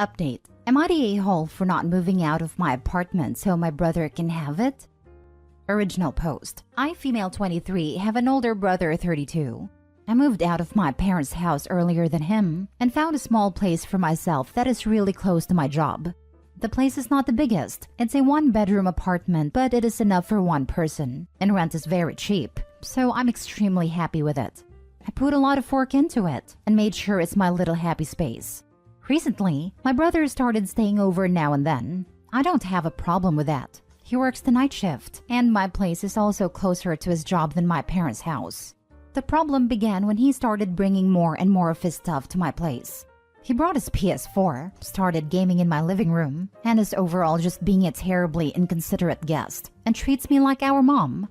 Update. Am I the a-hole for not moving out of my apartment so my brother can have it? Original post. I, female 23, have an older brother 32. I moved out of my parents' house earlier than him and found a small place for myself that is really close to my job. The place is not the biggest. It's a one-bedroom apartment, but it is enough for one person, and rent is very cheap, so I'm extremely happy with it. I put a lot of work into it and made sure it's my little happy space. Recently, my brother started staying over now and then. I don't have a problem with that. He works the night shift, and my place is also closer to his job than my parents' house. The problem began when he started bringing more and more of his stuff to my place. He brought his PS4, started gaming in my living room, and is overall just being a terribly inconsiderate guest, and treats me like our mom.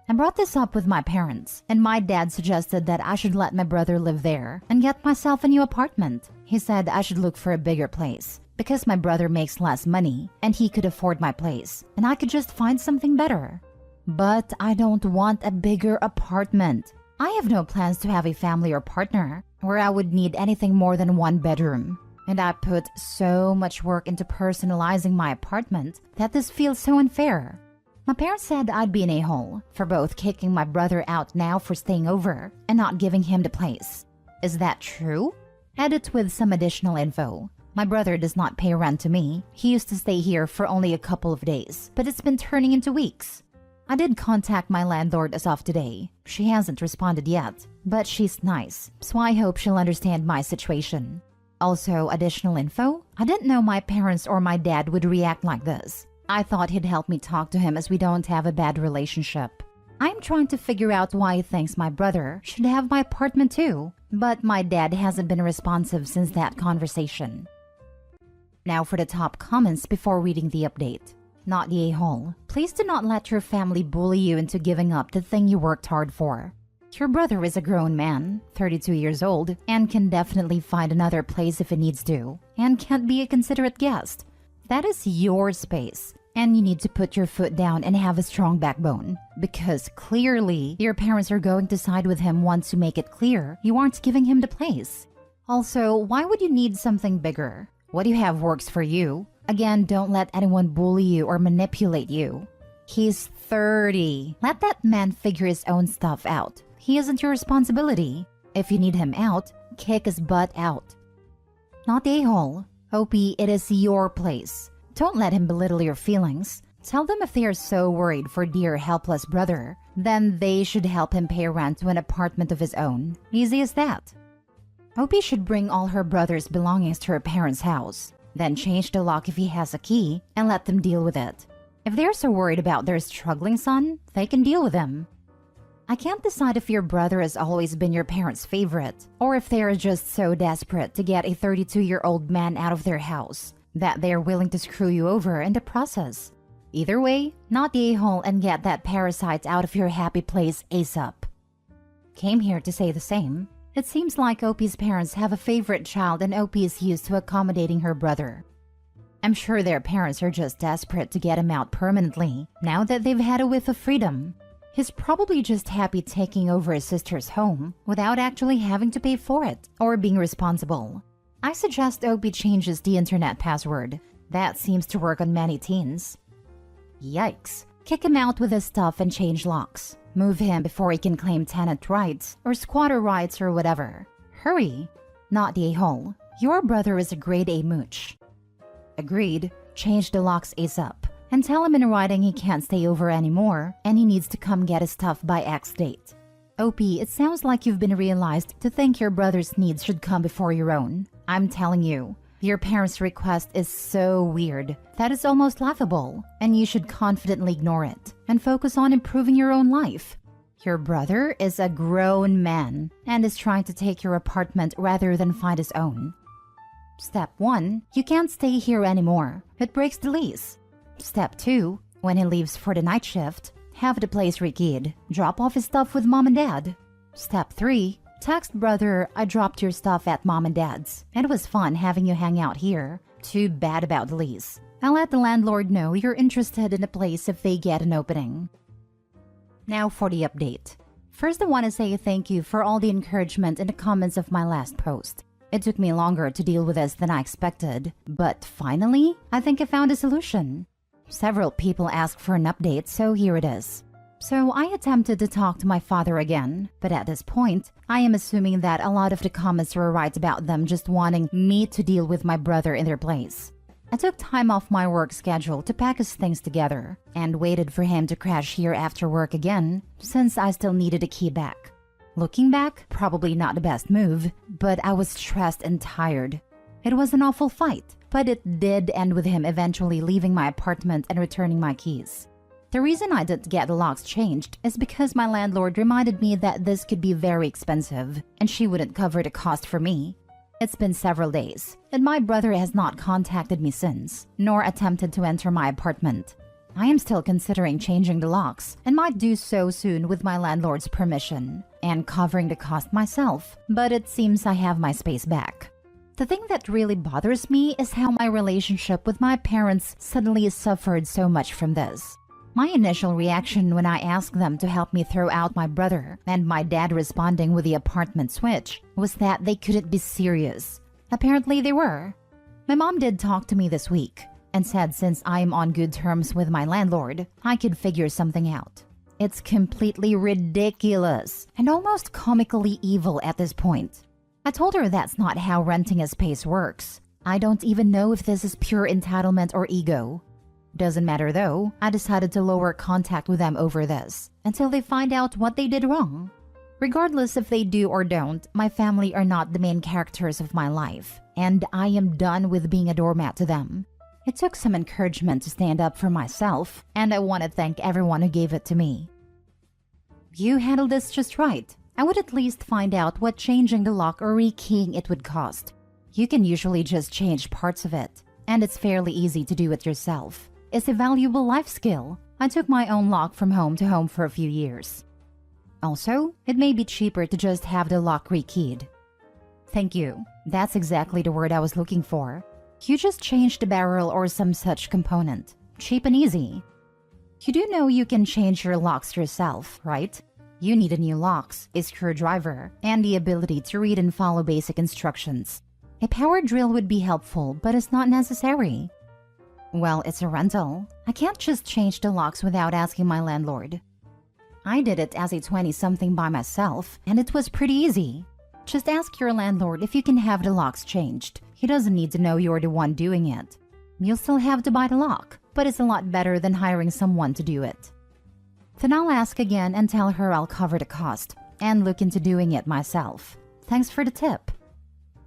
I brought this up with my parents, and my dad suggested that I should let my brother live there and get myself a new apartment. He said I should look for a bigger place, because my brother makes less money, and he could afford my place, and I could just find something better. But I don't want a bigger apartment. I have no plans to have a family or partner where I would need anything more than one bedroom. And I put so much work into personalizing my apartment that this feels so unfair. My parents said I'd be an a-hole for both kicking my brother out now for staying over and not giving him the place. Is that true? Edit with some additional info. My brother does not pay rent to me. He used to stay here for only a couple of days, but it's been turning into weeks. I did contact my landlord as of today. She hasn't responded yet, but she's nice, so I hope she'll understand my situation. Also, additional info, I didn't know my parents or my dad would react like this. I thought he'd help me talk to him as we don't have a bad relationship. I'm trying to figure out why he thinks my brother should have my apartment too, but my dad hasn't been responsive since that conversation. Now for the top comments before reading the update. Not the a-hole. Please do not let your family bully you into giving up the thing you worked hard for. Your brother is a grown man, 32 years old, and can definitely find another place if he needs to, and can't be a considerate guest. That is your space, and you need to put your foot down and have a strong backbone, because clearly your parents are going to side with him once you make it clear you aren't giving him the place. Also, why would you need something bigger? What you have works for you. Again, don't let anyone bully you or manipulate you. He's 30. Let that man figure his own stuff out. He isn't your responsibility. If you need him out, kick his butt out. Not the a-hole. Opie, it is your place. Don't let him belittle your feelings. Tell them if they are so worried for dear helpless brother, then they should help him pay rent to an apartment of his own. Easy as that. Opie should bring all her brother's belongings to her parents' house. Then change the lock if he has a key and let them deal with it. If they're so worried about their struggling son, they can deal with him. I can't decide if your brother has always been your parents' favorite, or if they are just so desperate to get a 32-year-old man out of their house that they are willing to screw you over in the process. Either way, not the a-hole and get that parasite out of your happy place ASAP. Came here to say the same. It seems like Opie's parents have a favorite child and Opie is used to accommodating her brother. I'm sure their parents are just desperate to get him out permanently, now that they've had a whiff of freedom. He's probably just happy taking over his sister's home without actually having to pay for it or being responsible. I suggest Opie changes the internet password. That seems to work on many teens. Yikes. Kick him out with his stuff and change locks. Move him before he can claim tenant rights or squatter rights or whatever. Hurry! Not the a-hole. Your brother is a grade A mooch. Agreed. Change the locks ASAP. And tell him in writing he can't stay over anymore and he needs to come get his stuff by X date. Opie, it sounds like you've been realized to think your brother's needs should come before your own. I'm telling you, your parents' request is so weird that it's almost laughable, and you should confidently ignore it and focus on improving your own life. Your brother is a grown man and is trying to take your apartment rather than find his own. Step 1. You can't stay here anymore. It breaks the lease. Step 2. When he leaves for the night shift, have the place rekeyed. Drop off his stuff with mom and dad. Step 3. Text brother, I dropped your stuff at mom and dad's. It was fun having you hang out here. Too bad about the lease. I'll let the landlord know you're interested in the place if they get an opening. Now for the update. First, I want to say thank you for all the encouragement in the comments of my last post. It took me longer to deal with this than I expected, but finally, I think I found a solution. Several people asked for an update, so here it is. So I attempted to talk to my father again, but at this point, I am assuming that a lot of the comments were right about them just wanting me to deal with my brother in their place. I took time off my work schedule to pack his things together and waited for him to crash here after work again, since I still needed a key back. Looking back, probably not the best move, but I was stressed and tired. It was an awful fight, but it did end with him eventually leaving my apartment and returning my keys. The reason I didn't get the locks changed is because my landlord reminded me that this could be very expensive and she wouldn't cover the cost for me. It's been several days, and my brother has not contacted me since, nor attempted to enter my apartment. I am still considering changing the locks and might do so soon with my landlord's permission and covering the cost myself, but it seems I have my space back. The thing that really bothers me is how my relationship with my parents suddenly suffered so much from this. My initial reaction when I asked them to help me throw out my brother and my dad responding with the apartment switch was that they couldn't be serious. Apparently they were. My mom did talk to me this week and said since I'm on good terms with my landlord, I could figure something out. It's completely ridiculous and almost comically evil at this point. I told her that's not how renting a space works. I don't even know if this is pure entitlement or ego. Doesn't matter though, I decided to lower contact with them over this until they find out what they did wrong. Regardless if they do or don't, my family are not the main characters of my life, and I am done with being a doormat to them. It took some encouragement to stand up for myself, and I want to thank everyone who gave it to me. You handled this just right. I would at least find out what changing the lock or rekeying it would cost. You can usually just change parts of it, and it's fairly easy to do it yourself. It's a valuable life skill. I took my own lock from home to home for a few years. Also, it may be cheaper to just have the lock rekeyed. Thank you. That's exactly the word I was looking for. You just change the barrel or some such component. Cheap and easy. You do know you can change your locks yourself, right? You need a new locks, a screwdriver, and the ability to read and follow basic instructions. A power drill would be helpful, but it's not necessary. Well, it's a rental. I can't just change the locks without asking my landlord. I did it as a 20-something by myself, and it was pretty easy. Just ask your landlord if you can have the locks changed. He doesn't need to know you're the one doing it. You'll still have to buy the lock, but it's a lot better than hiring someone to do it. Then I'll ask again and tell her I'll cover the cost and look into doing it myself. Thanks for the tip.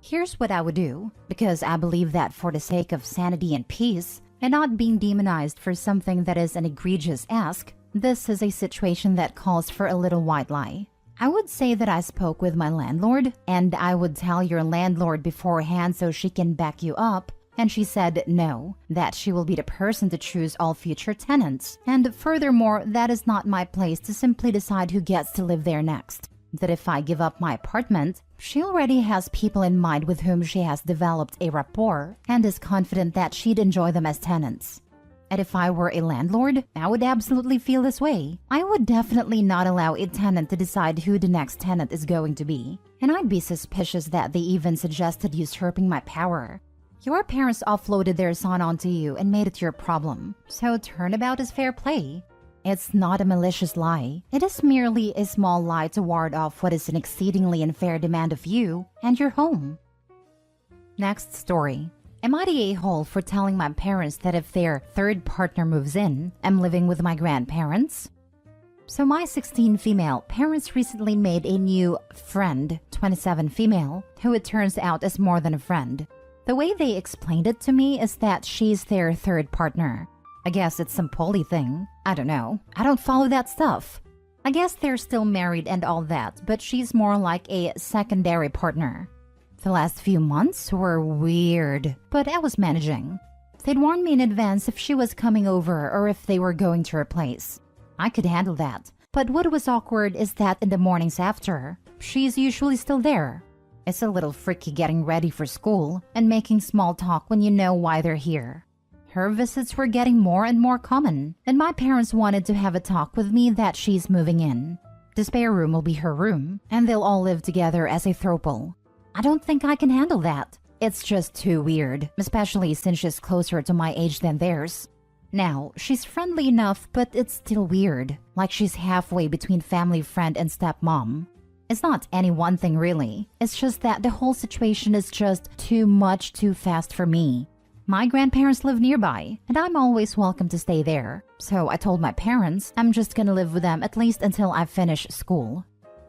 Here's what I would do, because I believe that for the sake of sanity and peace, and not being demonized for something that is an egregious ask, this is a situation that calls for a little white lie. I would say that I spoke with my landlord, and I would tell your landlord beforehand so she can back you up, and she said no, that she will be the person to choose all future tenants, and furthermore, that is not my place to simply decide who gets to live there next. That if I give up my apartment, she already has people in mind with whom she has developed a rapport and is confident that she'd enjoy them as tenants. And if I were a landlord, I would absolutely feel this way. I would definitely not allow a tenant to decide who the next tenant is going to be. And I'd be suspicious that they even suggested usurping my power. Your parents offloaded their son onto you and made it your problem. So turnabout is fair play. It's not a malicious lie. It is merely a small lie to ward off what is an exceedingly unfair demand of you and your home. Next story. Am I the a-hole for telling my parents that if their third partner moves in, I'm living with my grandparents? So my 16 female parents recently made a new friend, 27 female, who it turns out is more than a friend. The way they explained it to me is that she's their third partner. I guess it's some poly thing. I don't know. I don't follow that stuff. I guess they're still married and all that, but she's more like a secondary partner. The last few months were weird, but I was managing. They'd warned me in advance if she was coming over or if they were going to replace. I could handle that, but what was awkward is that in the mornings after, she's usually still there. It's a little freaky getting ready for school and making small talk when you know why they're here. Her visits were getting more and more common, and my parents wanted to have a talk with me that she's moving in. The spare room will be her room, and they'll all live together as a throuple. I don't think I can handle that. It's just too weird, especially since she's closer to my age than theirs. Now, she's friendly enough, but it's still weird, like she's halfway between family friend and stepmom. It's not any one thing really, it's just that the whole situation is just too much too fast for me. My grandparents live nearby, and I'm always welcome to stay there. So I told my parents I'm just gonna live with them at least until I finish school.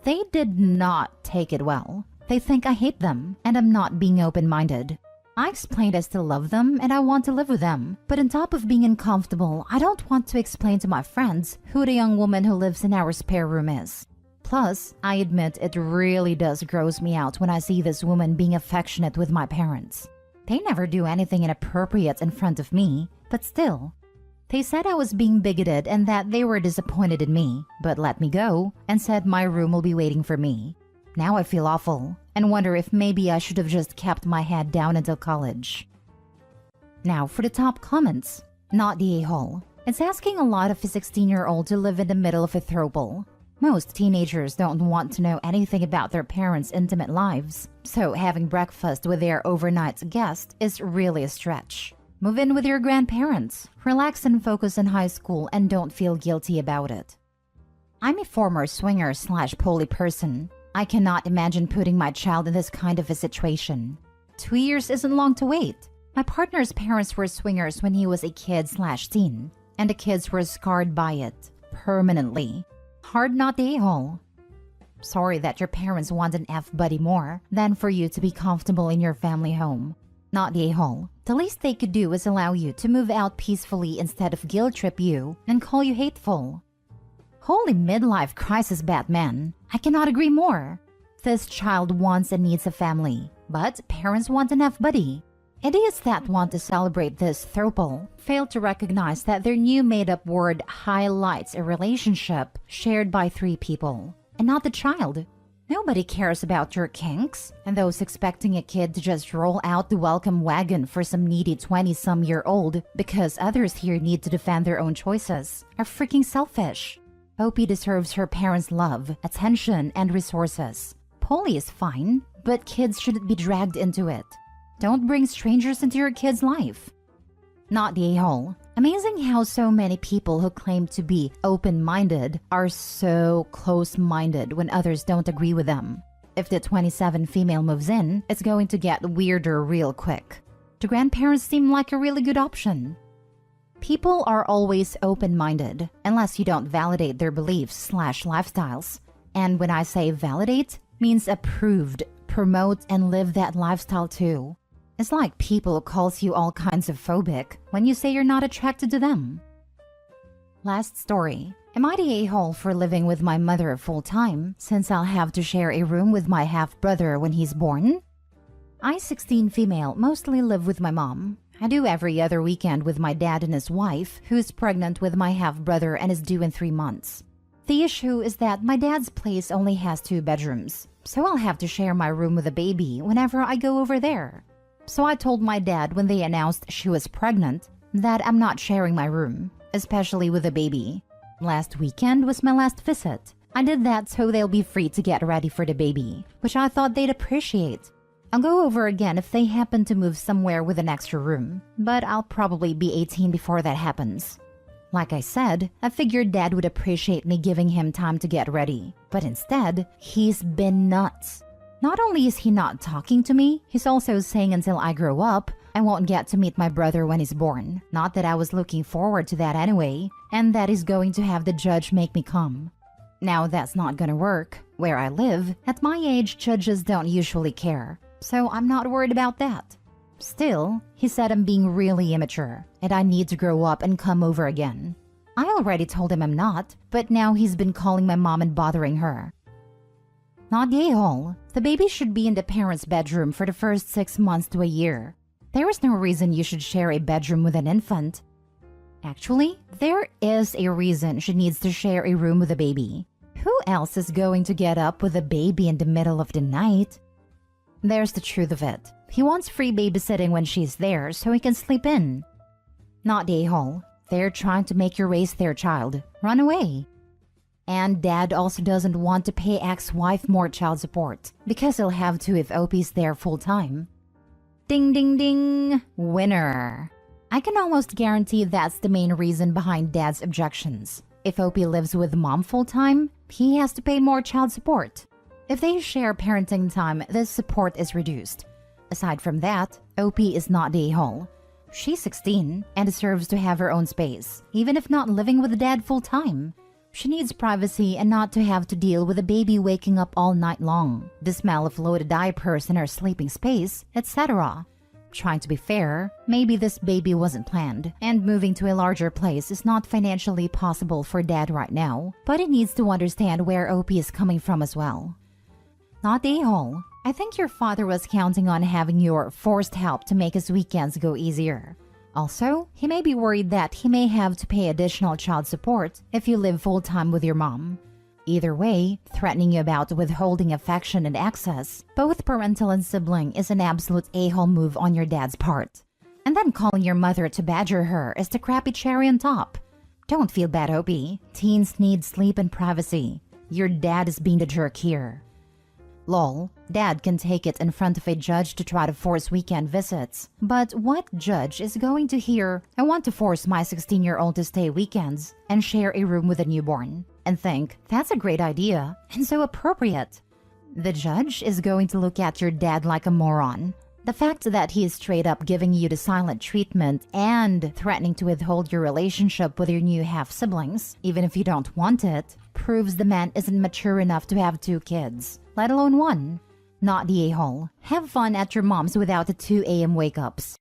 They did not take it well. They think I hate them, and I'm not being open-minded. I explained I still love them and I want to live with them, but on top of being uncomfortable, I don't want to explain to my friends who the young woman who lives in our spare room is. Plus, I admit it really does gross me out when I see this woman being affectionate with my parents. They never do anything inappropriate in front of me, but still. They said I was being bigoted and that they were disappointed in me, but let me go and said my room will be waiting for me. Now I feel awful and wonder if maybe I should have just kept my head down until college. Now for the top comments. Not the a-hole. It's asking a lot of a 16-year-old to live in the middle of a throuple. Most teenagers don't want to know anything about their parents' intimate lives, so having breakfast with their overnight guest is really a stretch. Move in with your grandparents, relax and focus in high school and don't feel guilty about it. I'm a former swinger/poly person. I cannot imagine putting my child in this kind of a situation. 2 years isn't long to wait. My partner's parents were swingers when he was a kid/teen, and the kids were scarred by it, permanently. Hard not the a-hole. Sorry that your parents want an F-buddy more than for you to be comfortable in your family home. Not the a-hole. The least they could do is allow you to move out peacefully instead of guilt trip you and call you hateful. Holy midlife crisis, Batman. I cannot agree more. This child wants and needs a family, but parents want an F-buddy. Idiots that want to celebrate this throuple fail to recognize that their new made-up word highlights a relationship shared by 3 people, and not the child. Nobody cares about your kinks, and those expecting a kid to just roll out the welcome wagon for some needy 20-some-year-old because others here need to defend their own choices are freaking selfish. Opie deserves her parents' love, attention, and resources. Polly is fine, but kids shouldn't be dragged into it. Don't bring strangers into your kid's life. Not the a-hole. Amazing how so many people who claim to be open-minded are so close-minded when others don't agree with them. If the 27 female moves in, it's going to get weirder real quick. The grandparents seem like a really good option. People are always open-minded, unless you don't validate their beliefs/lifestyles. And when I say validate, means approved, promote, and live that lifestyle too. It's like people calls you all kinds of phobic when you say you're not attracted to them. Last story. Am I the a-hole for living with my mother full-time since I'll have to share a room with my half-brother when he's born? I, 16 female, mostly live with my mom. I do every other weekend with my dad and his wife, who's pregnant with my half-brother and is due in 3 months. The issue is that my dad's place only has 2 bedrooms, so I'll have to share my room with a baby whenever I go over there. So I told my dad when they announced she was pregnant that I'm not sharing my room, especially with a baby. Last weekend was my last visit. I did that so they'll be free to get ready for the baby, which I thought they'd appreciate. I'll go over again if they happen to move somewhere with an extra room, but I'll probably be 18 before that happens. Like I said, I figured Dad would appreciate me giving him time to get ready, but instead, he's been nuts. Not only is he not talking to me, he's also saying until I grow up, I won't get to meet my brother when he's born. Not that I was looking forward to that anyway, and that he's going to have the judge make me come. Now that's not gonna work. Where I live, at my age, judges don't usually care, so I'm not worried about that. Still, he said I'm being really immature, and I need to grow up and come over again. I already told him I'm not, but now he's been calling my mom and bothering her. Not the a-hole. The baby should be in the parents' bedroom for the first 6 months to a year. There is no reason you should share a bedroom with an infant. Actually, there is a reason she needs to share a room with a baby. Who else is going to get up with a baby in the middle of the night? There's the truth of it. He wants free babysitting when she's there so he can sleep in. Not the a-hole. They're trying to make you raise their child. Run away. And dad also doesn't want to pay ex-wife more child support because he'll have to if OP's there full-time. Ding ding ding! Winner! I can almost guarantee that's the main reason behind dad's objections. If OP lives with mom full-time, he has to pay more child support. If they share parenting time, this support is reduced. Aside from that, OP is not the a-hole. She's 16 and deserves to have her own space, even if not living with dad full-time. She needs privacy and not to have to deal with a baby waking up all night long, the smell of loaded diapers in her sleeping space, etc. Trying to be fair, maybe this baby wasn't planned, and moving to a larger place is not financially possible for dad right now, but he needs to understand where OP is coming from as well. Not the a-hole. I think your father was counting on having your forced help to make his weekends go easier. Also, he may be worried that he may have to pay additional child support if you live full-time with your mom. Either way, threatening you about withholding affection and access, both parental and sibling, is an absolute a-hole move on your dad's part. And then calling your mother to badger her is the crappy cherry on top. Don't feel bad, OP. Teens need sleep and privacy. Your dad is being the jerk here. Lol, dad can take it in front of a judge to try to force weekend visits. But what judge is going to hear, "I want to force my 16-year-old to stay weekends and share a room with a newborn," and think, "That's a great idea and so appropriate"? The judge is going to look at your dad like a moron. The fact that he is straight up giving you the silent treatment and threatening to withhold your relationship with your new half-siblings, even if you don't want it, proves the man isn't mature enough to have 2 kids, let alone 1. Not the a-hole. Have fun at your mom's without the 2 a.m. wake-ups.